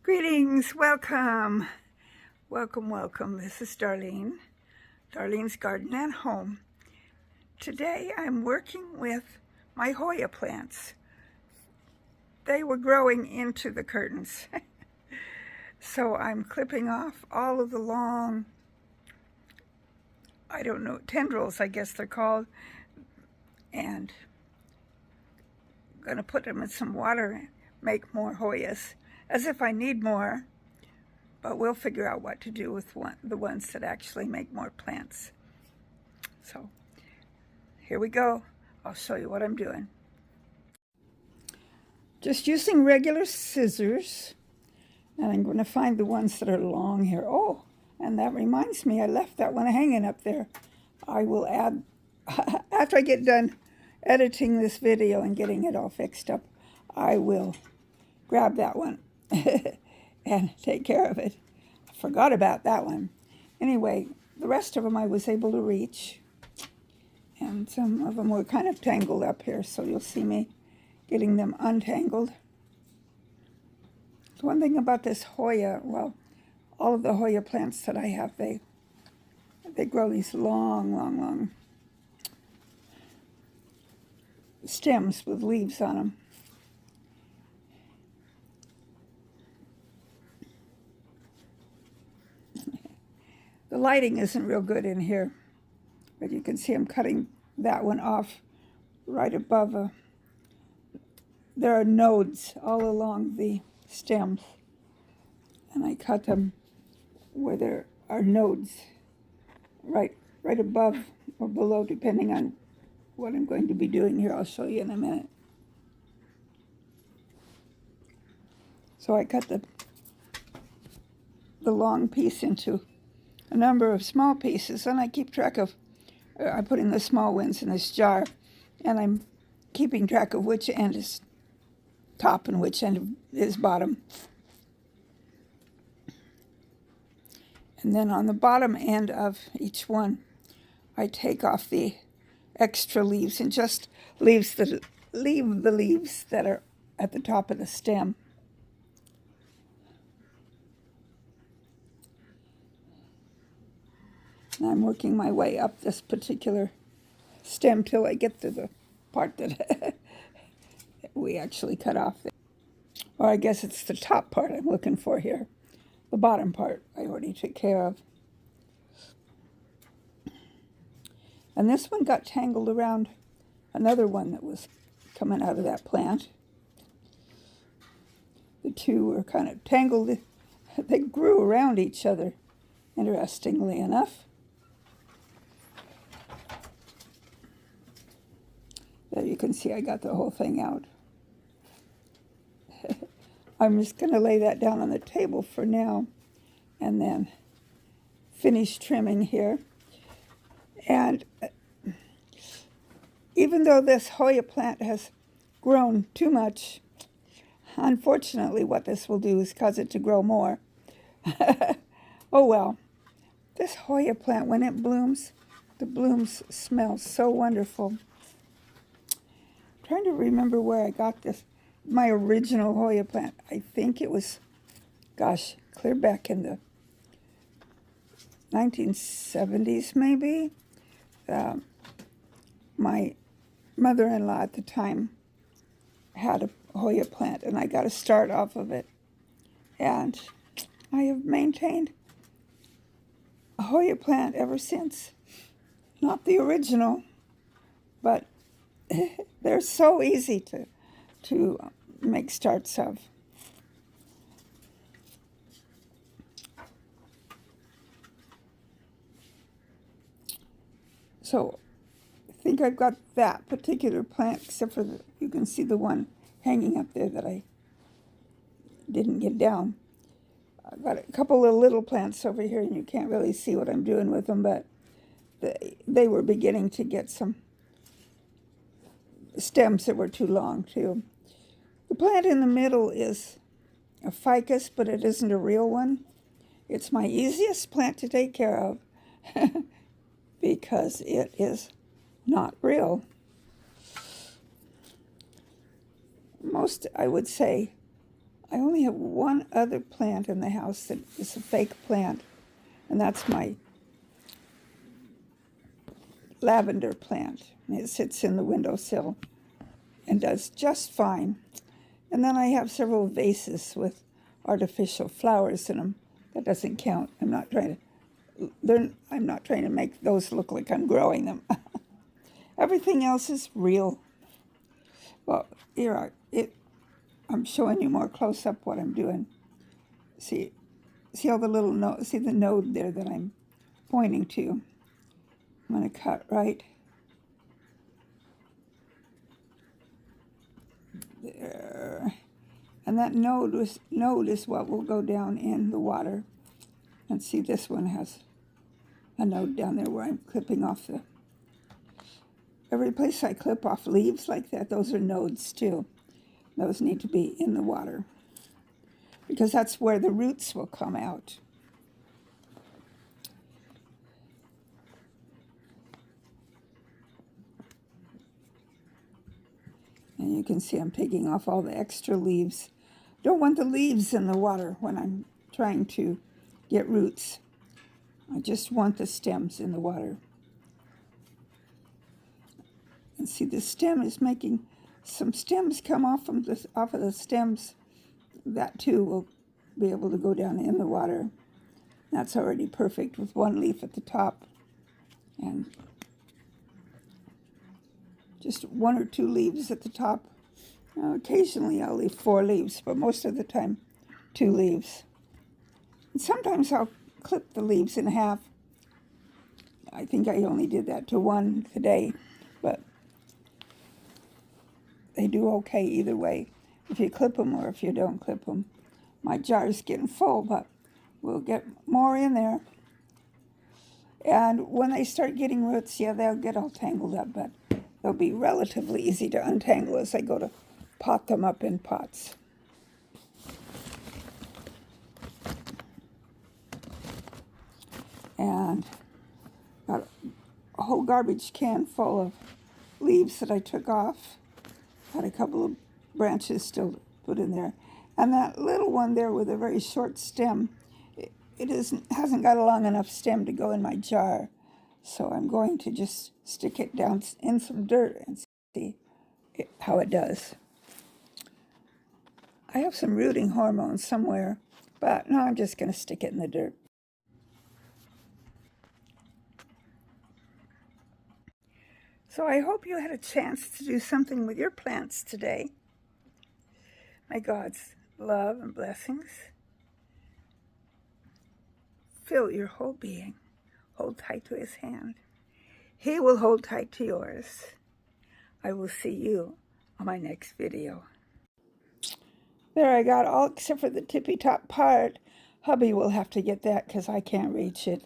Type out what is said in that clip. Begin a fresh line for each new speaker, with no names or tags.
Greetings, welcome, welcome. This is Darlene's Garden at Home. Today I'm working with my Hoya plants. They were growing into the curtains. So I'm clipping off all of the long, I don't know, tendrils, I guess they're called, and I'm gonna put them in some water and make more Hoyas, as if I need more, but we'll figure out what to do with the ones that actually make more plants. So here we go. I'll show you what I'm doing. Just using regular scissors, and I'm going to find the ones that are long here. Oh, and that reminds me, I left that one hanging up there. I will add, after I get done editing this video and getting it all fixed up, I will grab that one and take care of it. I forgot about that one. Anyway, the rest of them I was able to reach, and some of them were kind of tangled up here, so you'll see me getting them untangled. The one thing about this Hoya, well, all of the Hoya plants that I have, they grow these long stems with leaves on them. The lighting isn't real good in here, but you can see I'm cutting that one off right above. There are nodes all along the stems, and I cut them where there are nodes, right above or below, depending on what I'm going to be doing here. I'll show you in a minute. So I cut the long piece into a number of small pieces, and I keep track of, I'm putting the small ones in this jar, and I'm keeping track of which end is top and which end is bottom. And then on the bottom end of each one, I take off the extra leaves and just leave the leaves that are at the top of the stem. And I'm working my way up this particular stem till I get to the part that we actually cut off. Or I guess it's the top part I'm looking for here. The bottom part I already took care of. And this one got tangled around another one that was coming out of that plant. The two were kind of tangled. They grew around each other, interestingly enough. There you can see I got the whole thing out. I'm just going to lay that down on the table for now and then finish trimming here. And even though this Hoya plant has grown too much, unfortunately what this will do is cause it to grow more. Oh well. This Hoya plant, when it blooms, the blooms smell so wonderful. I'm trying to remember where I got this. My original Hoya plant, I think it was, gosh, clear back in the 1970s maybe. My mother-in-law at the time had a Hoya plant, and I got a start off of it. And I have maintained a Hoya plant ever since. Not the original, but they're so easy to make starts of. So I think I've got that particular plant, except for you can see the one hanging up there that I didn't get down. I've got a couple of little plants over here, and you can't really see what I'm doing with them, but they were beginning to get some stems that were too long too. The plant in the middle is a ficus, but it isn't a real one. It's my easiest plant to take care of because it is not real. Most, I would say, I only have one other plant in the house that is a fake plant, and that's my lavender plant. And it sits in the windowsill and does just fine. And then I have several vases with artificial flowers in them. That doesn't count. I'm not trying to make those look like I'm growing them. Everything else is real. Well, here I'm showing you more close up what I'm doing. See all the little node, see the node there that I'm pointing to? I'm going to cut right there. And that node is what will go down in the water. And see, this one has a node down there where I'm clipping off the... Every place I clip off leaves like that, those are nodes too. Those need to be in the water, because that's where the roots will come out. And you can see I'm taking off all the extra leaves. Don't want the leaves in the water when I'm trying to get roots. I just want the stems in the water. And see, the stem is making some stems come off of the stems. That too will be able to go down in the water. That's already perfect with one leaf at the top. And just 1 or 2 leaves at the top. Occasionally I'll leave 4 leaves, but most of the time 2 leaves. And sometimes I'll clip the leaves in half. I think I only did that to 1 today, but they do okay either way, if you clip them or if you don't clip them. My jar's getting full, but we'll get more in there. And when they start getting roots, yeah, they'll get all tangled up, but they'll be relatively easy to untangle as I go to pot them up in pots. And got a whole garbage can full of leaves that I took off. Got a couple of branches still to put in there. And that little one there with a very short stem, it hasn't got a long enough stem to go in my jar. So I'm going to just stick it down in some dirt and see how it does. I have some rooting hormone somewhere, but no, I'm just going to stick it in the dirt. So I hope you had a chance to do something with your plants today. May God's love and blessings fill your whole being. Hold tight to his hand. He will hold tight to yours. I will see you on my next video. There, I got all except for the tippy top part. Hubby will have to get that because I can't reach it.